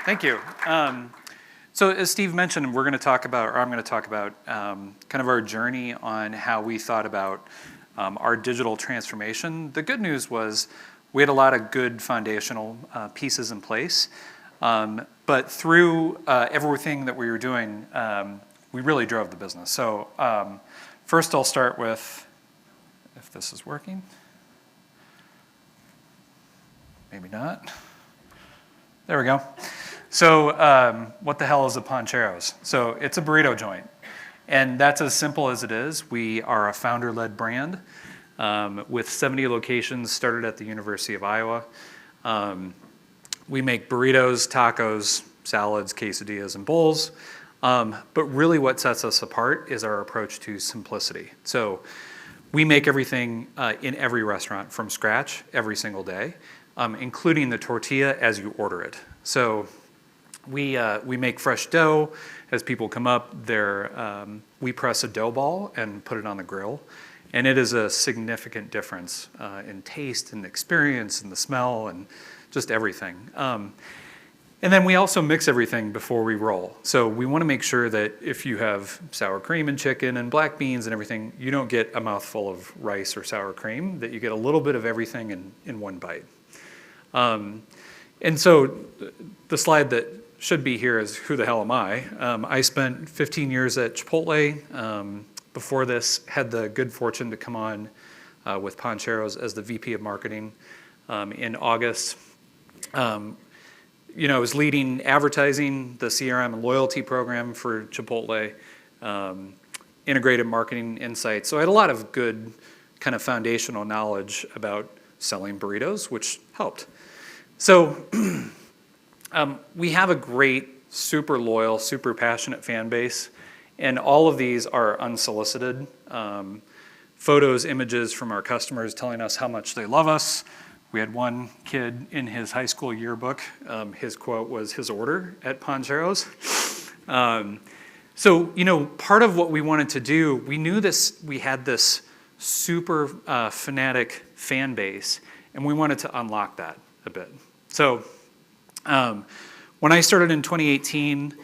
Thank you. So as Steve mentioned, I'm going to talk about kind of our journey on how we thought about our digital transformation. The good news was we had a lot of good foundational pieces in place, but through everything that we were doing, we really drove the business. So first I'll start with, if this is working, maybe not. There we go. So what the hell is a Pancheros? So it's a burrito joint. And that's as simple as it is. We are a founder-led brand with 70 locations, started at the University of Iowa. We make burritos, tacos, salads, quesadillas, and bowls. But really what sets us apart is our approach to simplicity. So we make everything in every restaurant from scratch every single day, including the tortilla as you order it. So we make fresh dough. As people come up, we press a dough ball and put it on the grill. And it is a significant difference in taste and experience and the smell and just everything. And then we also mix everything before we roll. So we want to make sure that if you have sour cream and chicken and black beans and everything, you don't get a mouthful of rice or sour cream, that you get a little bit of everything in one bite. And so the slide that should be here is who the hell am I? I spent 15 years at Chipotle. Before this, had the good fortune to come on with Pancheros as the VP of Marketing in August. I was leading advertising, the CRM and loyalty program for Chipotle, integrated marketing insights. So I had a lot of good kind of foundational knowledge about selling burritos, which helped. So we have a great, super loyal, super passionate fan base, and all of these are unsolicited. Photos, images from our customers telling us how much they love us. We had one kid in his high school yearbook, his quote was his order at Pancheros. So, part of what we wanted to do, we knew we had this super fanatic fan base, and we wanted to unlock that a bit. So when I started in 2018,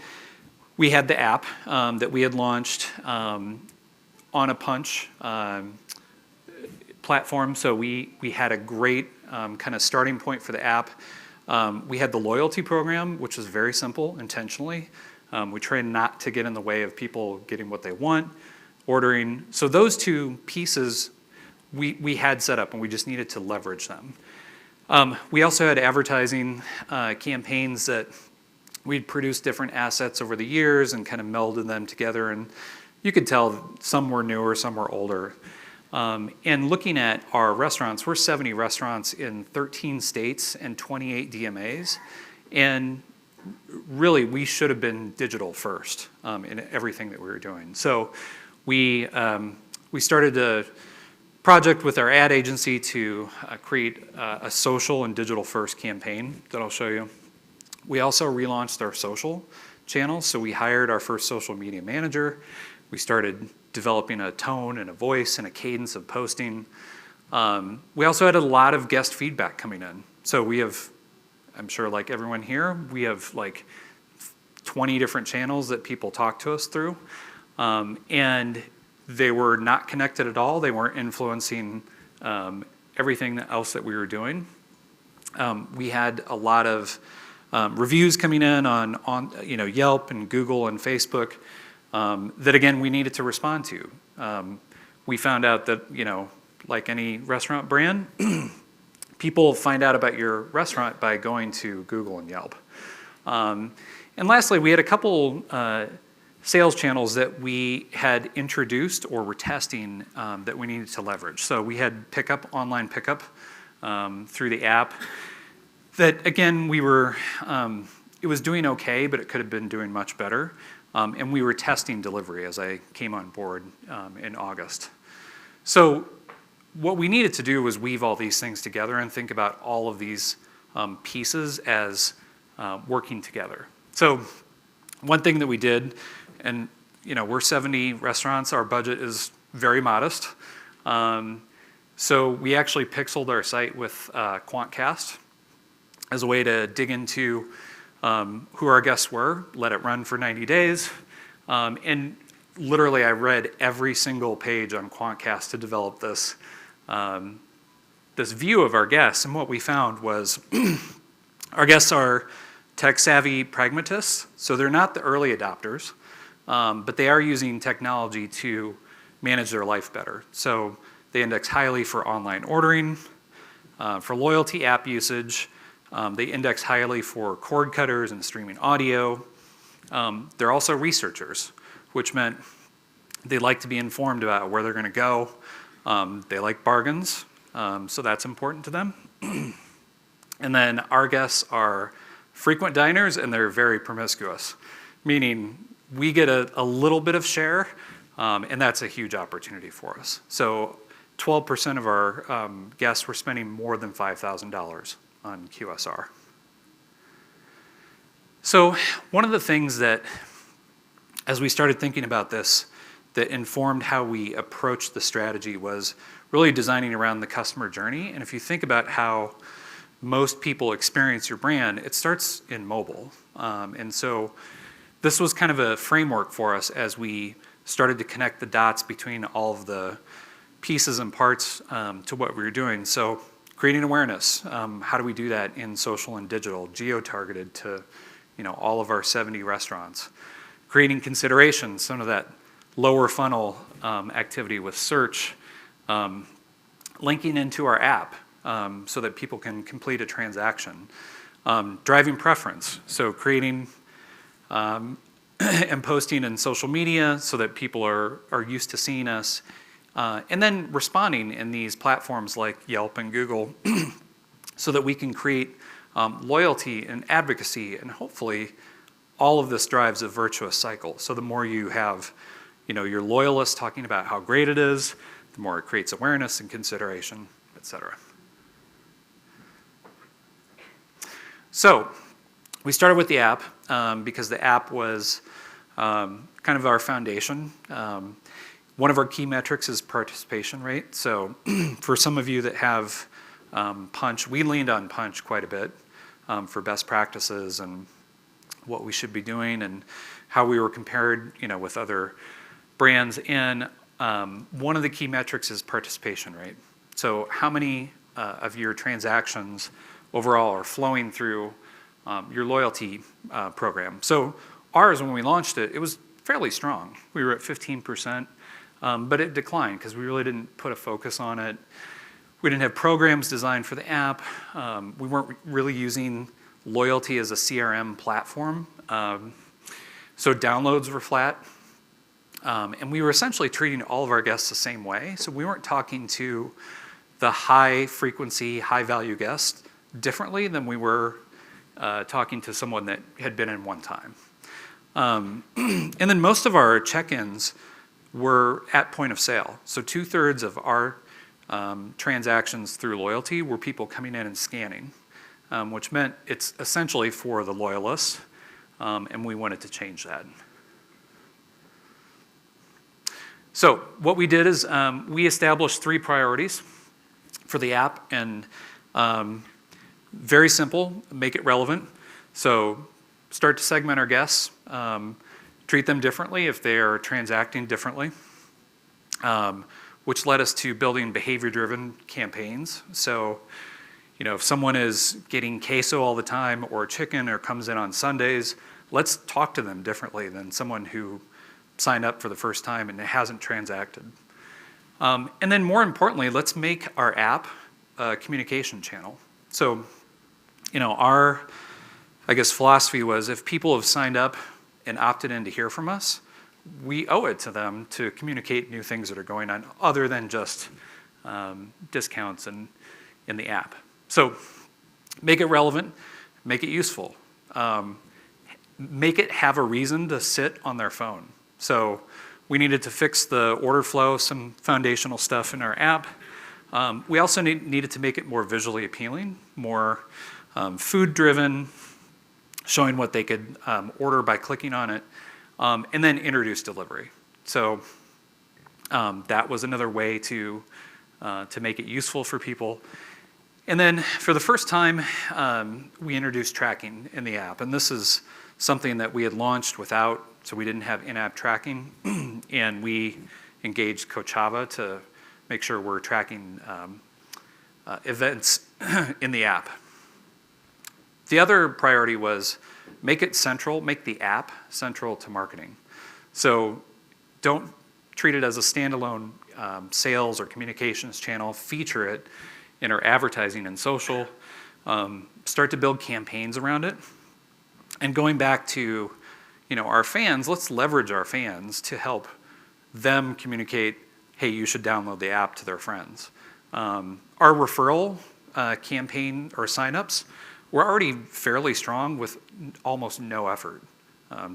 we had the app that we had launched on a Punch platform. So we had a great kind of starting point for the app. We had the loyalty program, which was very simple intentionally. We try not to get in the way of people getting what they want, ordering. So those two pieces we had set up, and we just needed to leverage them. We also had advertising campaigns that we'd produced different assets over the years and kind of melded them together, and you could tell some were newer, some were older. And looking at our restaurants, we're 70 restaurants in 13 states and 28 DMAs, and really we should have been digital first in everything that we were doing. So we started a project with our ad agency to create a social and digital first campaign that I'll show you. We also relaunched our social channels, so we hired our first social media manager. We started developing a tone and a voice and a cadence of posting. We also had a lot of guest feedback coming in. So we have, I'm sure like everyone here, we have like 20 different channels that people talk to us through. And they were not connected at all. They weren't influencing everything else that we were doing. We had a lot of reviews coming in on Yelp and Google and Facebook that again we needed to respond to. We found out that like any restaurant brand, people find out about your restaurant by going to Google and Yelp. And lastly, we had a couple sales channels that we had introduced or were testing that we needed to leverage. So we had online pickup through the app. That again, it was doing okay, but it could have been doing much better. And we were testing delivery as I came on board in August. So what we needed to do was weave all these things together and think about all of these pieces as working together. So one thing that we did, and we're 70 restaurants, our budget is very modest. So we actually pixeled our site with Quantcast as a way to dig into who our guests were, let it run for 90 days, and literally I read every single page on Quantcast to develop this, this view of our guests. And what we found was our guests are tech-savvy pragmatists, so they're not the early adopters, but they are using technology to manage their life better. So they index highly for online ordering, for loyalty app usage. They index highly for cord cutters and streaming audio. They're also researchers, which meant they like to be informed about where they're going to go. They like bargains, so that's important to them. And then our guests are frequent diners, and they're very promiscuous, meaning we get a little bit of share, and that's a huge opportunity for us. So 12% of our guests were spending more than $5,000 on QSR. So one of the things that, as we started thinking about this, that informed how we approached the strategy was really designing around the customer journey. And if you think about how most people experience your brand, it starts in mobile. And so this was kind of a framework for us as we started to connect the dots between all of the pieces and parts to what we were doing. So creating awareness, how do we do that in social and digital, geo-targeted to all of our 70 restaurants. Creating consideration, some of that lower funnel activity with search, linking into our app so that people can complete a transaction. Driving preference, so creating and posting in social media so that people are used to seeing us. And then responding in these platforms like Yelp and Google so that we can create loyalty and advocacy, and hopefully all of this drives a virtuous cycle. So the more you have your loyalists talking about how great it is, the more it creates awareness and consideration, et cetera. So we started with the app because the app was kind of our foundation. One of our key metrics is participation rate. So for some of you that have Punch, we leaned on Punch quite a bit for best practices and what we should be doing and how we were compared with other brands. And one of the key metrics is participation rate. So how many of your transactions overall are flowing through your loyalty program. So ours, when we launched it, it was fairly strong. We were at 15%. But it declined because we really didn't put a focus on it. We didn't have programs designed for the app. We weren't really using loyalty as a CRM platform. So downloads were flat. And we were essentially treating all of our guests the same way. So we weren't talking to the high frequency, high value guests differently than we were talking to someone that had been in one time. And then most of our check-ins were at point of sale. So 2/3 of our transactions through loyalty were people coming in and scanning, which meant it's essentially for the loyalists, and we wanted to change that. So what we did is we established 3 priorities for the app, and very simple, make it relevant. So start to segment our guests, treat them differently if they are transacting differently, which led us to building behavior-driven campaigns. So, if someone is getting queso all the time or chicken or comes in on Sundays, let's talk to them differently than someone who signed up for the first time and hasn't transacted. And then more importantly, let's make our app a communication channel. So, our, philosophy was if people have signed up and opted in to hear from us, we owe it to them to communicate new things that are going on other than just discounts in the app. So make it relevant, make it useful, make it have a reason to sit on their phone. So we needed to fix the order flow, some foundational stuff in our app. We also needed to make it more visually appealing, more food-driven, showing what they could order by clicking on it, and then introduce delivery. So that was another way to make it useful for people. And then for the first time, we introduced tracking in the app. And this is something that we had launched without, so we didn't have in-app tracking. And we engaged Coachava to make sure we're tracking events in the app. The other priority was make it central, make the app central to marketing. So don't treat it as a standalone sales or communications channel. Feature it in our advertising and social. Start to build campaigns around it. And going back to our fans, let's leverage our fans to help them communicate, hey, you should download the app to their friends. Our referral campaign or signups were already fairly strong with almost no effort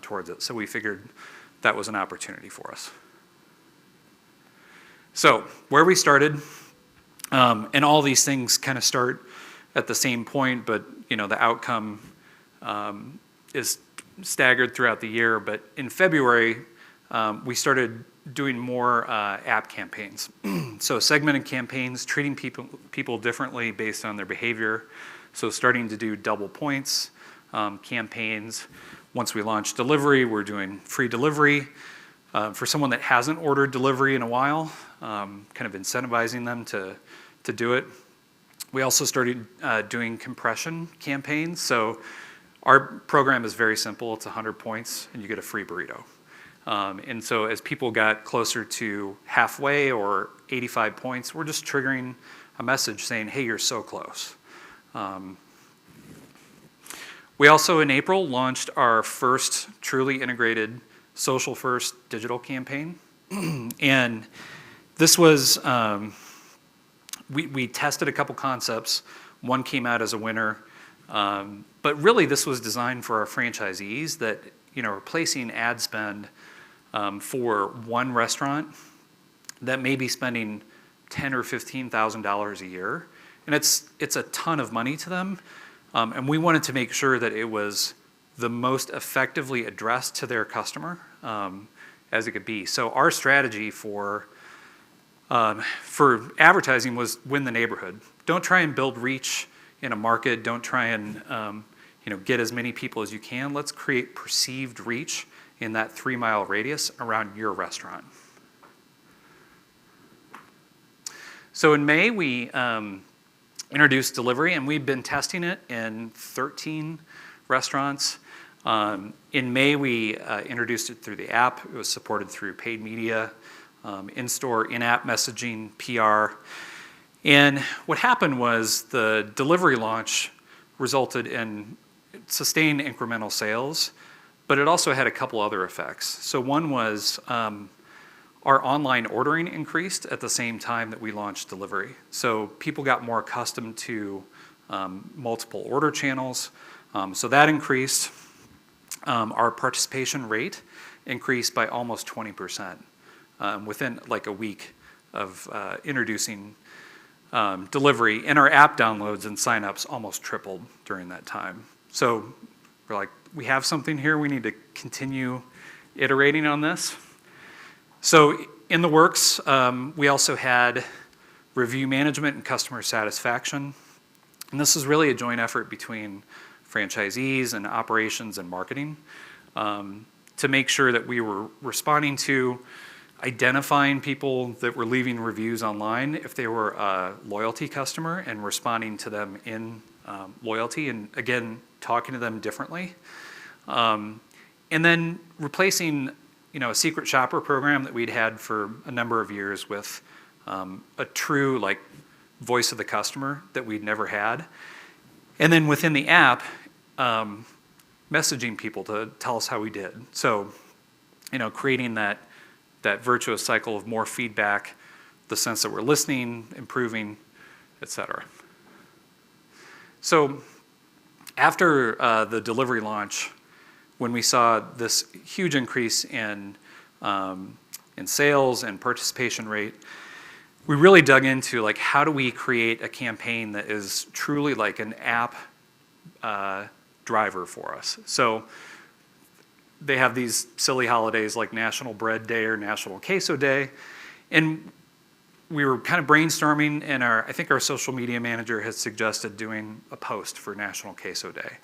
towards it. So we figured that was an opportunity for us. So where we started, and all these things kind of start at the same point, but the outcome is staggered throughout the year. But in February, we started doing more app campaigns. So segmented campaigns, treating people differently based on their behavior. So starting to do double points campaigns. Once we launched delivery, we're doing free delivery. For someone that hasn't ordered delivery in a while, kind of incentivizing them to do it. We also started doing compression campaigns. So our program is very simple. It's 100 points and you get a free burrito. And so as people got closer to halfway or 85 points, we're just triggering a message saying, hey, you're so close. We also in April launched our first truly integrated social first digital campaign. And this was, we tested a couple concepts. One came out as a winner. But really this was designed for our franchisees that, replacing ad spend for one restaurant that may be spending $10,000 or $15,000 a year. And it's a ton of money to them. And we wanted to make sure that it was the most effectively addressed to their customer as it could be. So our strategy for advertising was win the neighborhood. Don't try and build reach in a market. Don't try and get as many people as you can. Let's create perceived reach in that 3-mile radius around your restaurant. So in May, we introduced delivery, and we've been testing it in 13 restaurants. In May, we introduced it through the app. It was supported through paid media, in-store, in-app messaging, PR. And what happened was the delivery launch resulted in sustained incremental sales, but it also had a couple other effects. So one was our online ordering increased at the same time that we launched delivery. So people got more accustomed to multiple order channels. So that increased. Our participation rate increased by almost 20% within like a week of introducing delivery. And our app downloads and signups almost tripled during that time. So we're like, we have something here. We need to continue iterating on this. So in the works, we also had review management and customer satisfaction. And this is really a joint effort between franchisees and operations and marketing to make sure that we were responding to identifying people that were leaving reviews online if they were a loyalty customer and responding to them in loyalty and, again, talking to them differently. And then replacing a secret shopper program that we'd had for a number of years with a true voice of the customer that we'd never had. And then within the app, messaging people to tell us how we did. So, creating that virtuous cycle of more feedback, the sense that we're listening, improving, et cetera. So after the delivery launch, when we saw this huge increase in sales and participation rate, we really dug into how do we create a campaign that is truly like an app driver for us. So they have these silly holidays like National Bread Day or National Queso Day, and we were kind of brainstorming, and I think our social media manager had suggested doing a post for National Queso Day.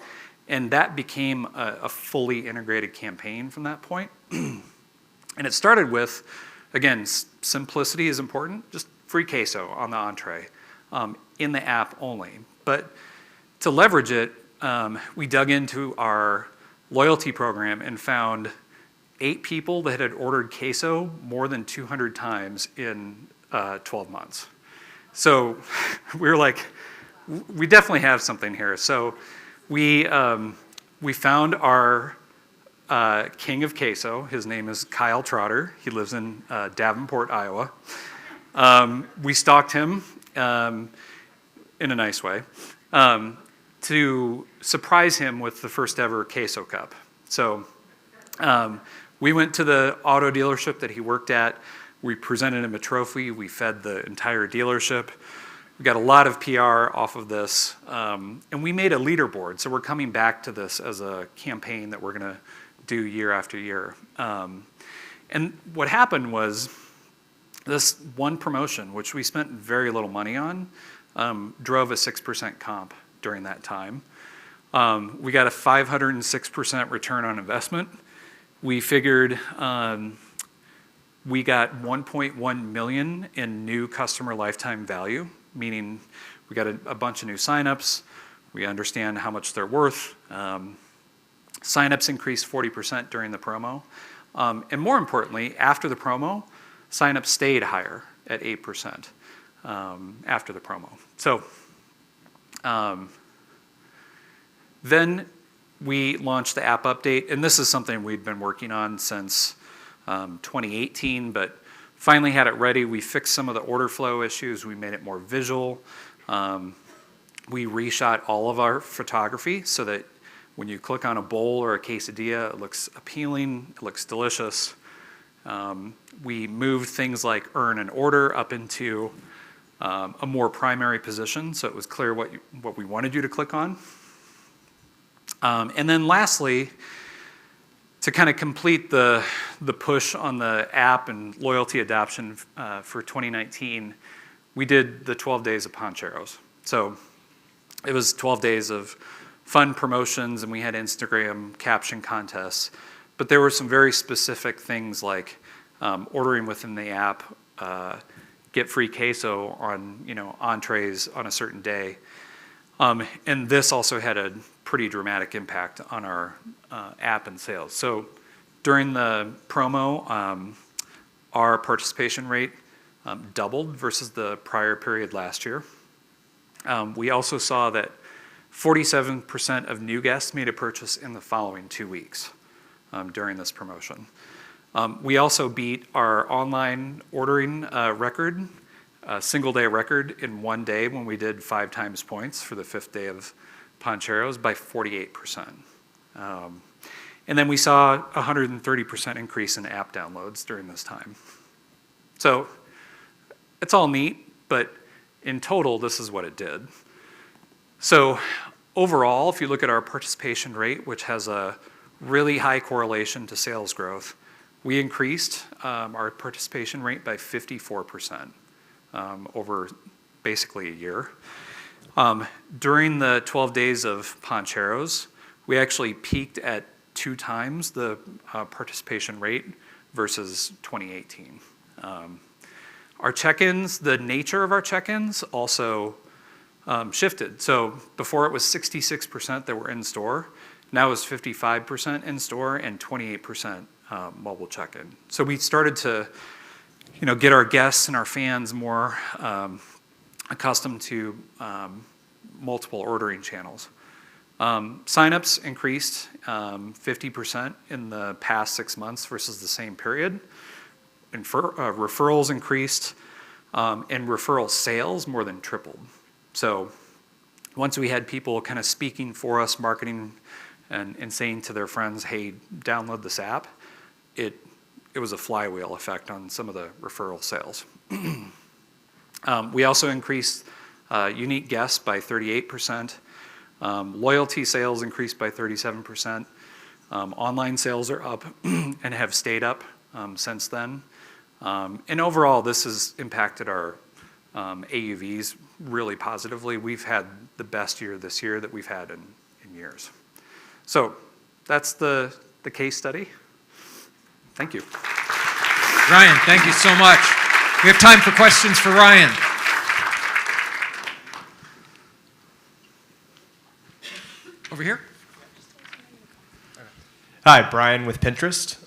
And that became a fully integrated campaign from that point. And it started with, again, simplicity is important, just free queso on the entree, in the app only. But to leverage it, we dug into our loyalty program and found 8 people that had ordered queso more than 200 times in 12 months. So we were like, we definitely have something here. So we found our king of queso. His name is Kyle Trotter. He lives in Davenport, Iowa. We stalked him in a nice way to surprise him with the first ever queso cup. So we went to the auto dealership that he worked at. We presented him a trophy. We fed the entire dealership. We got a lot of PR off of this. And we made a leaderboard. So we're coming back to this as a campaign that we're going to do year after year. And what happened was this one promotion, which we spent very little money on, drove a 6% comp during that time. We got a 506% return on investment. We figured we got 1.1 million in new customer lifetime value, meaning we got a bunch of new signups. We understand how much they're worth. Signups increased 40% during the promo. And more importantly, after the promo, signups stayed higher at 8% after the promo. So then we launched the app update, and this is something we'd been working on since 2018, but finally had it ready. We fixed some of the order flow issues. We made it more visual. We reshot all of our photography so that when you click on a bowl or a quesadilla, it looks appealing, it looks delicious. We moved things like earn an order up into a more primary position, so it was clear what we wanted you to click on. And then lastly, to kind of complete the push on the app and loyalty adoption for 2019, we did the 12 days of Pancheros. So it was 12 days of fun promotions, and we had Instagram caption contests. But there were some very specific things like ordering within the app, get free queso on entrees on a certain day. And this also had a pretty dramatic impact on our app and sales. So during the promo, our participation rate doubled versus the prior period last year. We also saw that 47% of new guests made a purchase in the following 2 weeks during this promotion. We also beat our online ordering record, single day record in one day when we did 5 times points for the 5th day of Pancheros by 48%. And then we saw a 130% increase in app downloads during this time. So it's all neat, but in total, this is what it did. So overall, if you look at our participation rate, which has a really high correlation to sales growth, we increased our participation rate by 54% over basically a year. During the 12 days of Pancheros, we actually peaked at 2 times the participation rate versus 2018. Our check-ins, the nature of our check-ins also shifted. So before it was 66% that were in store, now it's 55% in store and 28% mobile check-in. So we started to get our guests and our fans more accustomed to multiple ordering channels. Signups increased 50% in the past 6 months versus the same period. And referrals increased, and referral sales more than tripled. So once we had people kind of speaking for us, marketing and saying to their friends, hey, download this app, it was a flywheel effect on some of the referral sales. We also increased unique guests by 38%. Loyalty sales increased by 37%. Online sales are up and have stayed up since then. And overall, this has impacted our AUVs really positively. We've had the best year this year that we've had in years. So that's the case study. Thank you. Ryan, thank you so much. We have time for questions for Ryan. Over here. Hi, Brian with Pinterest.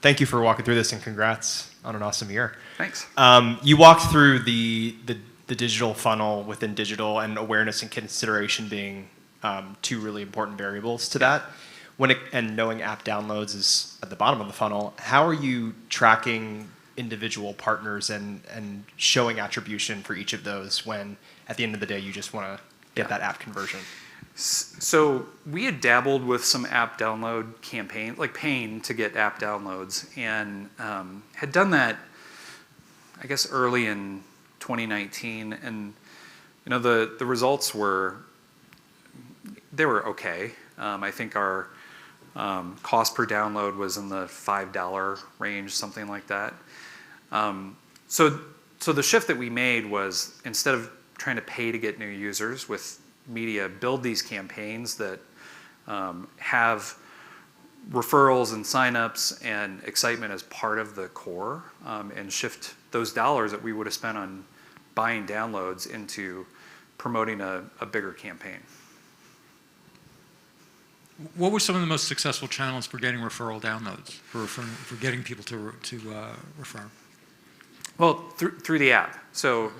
Thank you for walking through this, and congrats on an awesome year. Thanks. You walked through the digital funnel within digital, and awareness and consideration being two really important variables to that. And knowing app downloads is at the bottom of the funnel, how are you tracking individual partners and showing attribution for each of those when at the end of the day you just want to get that app conversion? So we had dabbled with some app download campaign, like paying to get app downloads, and had done that, I guess, early in 2019. And the results were okay. I think our cost per download was in the $5 range, something like that. So the shift that we made was, instead of trying to pay to get new users with media, build these campaigns that have referrals and signups and excitement as part of the core, and shift those dollars that we would have spent on buying downloads into promoting a bigger campaign. What were some of the most successful channels for getting referral downloads, for getting people to refer? Well, through the app. So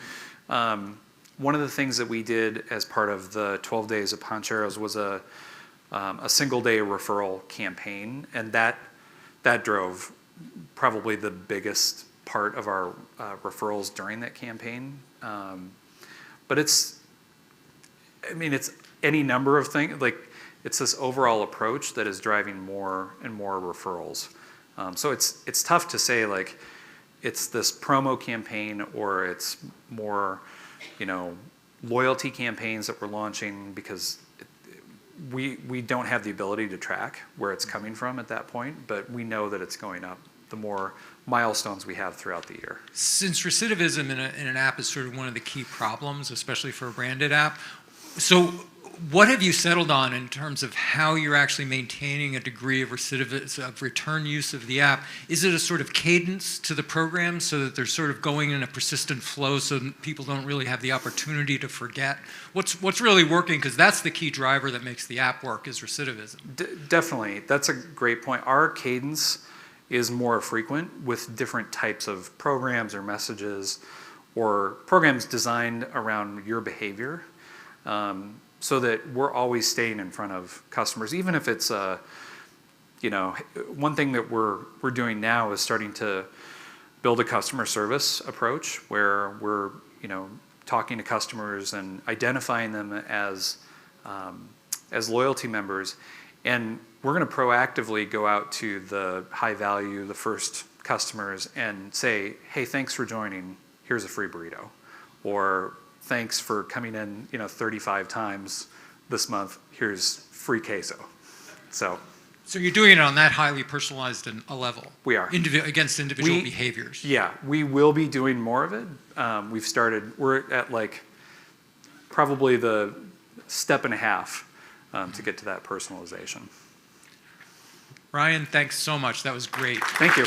one of the things that we did as part of the 12 Days of Pancheros was a single-day referral campaign, and that drove probably the biggest part of our referrals during that campaign. But it's any number of things. Like, it's this overall approach that is driving more and more referrals. So it's tough to say, like, it's this promo campaign or it's more, loyalty campaigns that we're launching, because we don't have the ability to track where it's coming from at that point, but we know that it's going up the more milestones we have throughout the year. Since recidivism in an app is sort of one of the key problems, especially for a branded app, so what have you settled on in terms of how you're actually maintaining a degree of recidivism, of return use of the app? Is it a sort of cadence to the program so that they're sort of going in a persistent flow so that people don't really have the opportunity to forget? What's really working? Because that's the key driver that makes the app work, is recidivism. Definitely. That's a great point. Our cadence is more frequent with different types of programs or messages, or programs designed around your behavior. So that we're always staying in front of customers, even if it's one thing that we're doing now is starting to build a customer service approach where we're talking to customers and identifying them as loyalty members, and we're going to proactively go out to the high value, the first customers, and say, hey, thanks for joining. Here's a free burrito, or thanks for coming in 35 times this month. Here's free queso. So you're doing it on that highly personalized a level. We are. Against individual behaviors. Yeah, we will be doing more of it. We're at probably the step and a half to get to that personalization. Ryan, thanks so much. That was great. Thank you.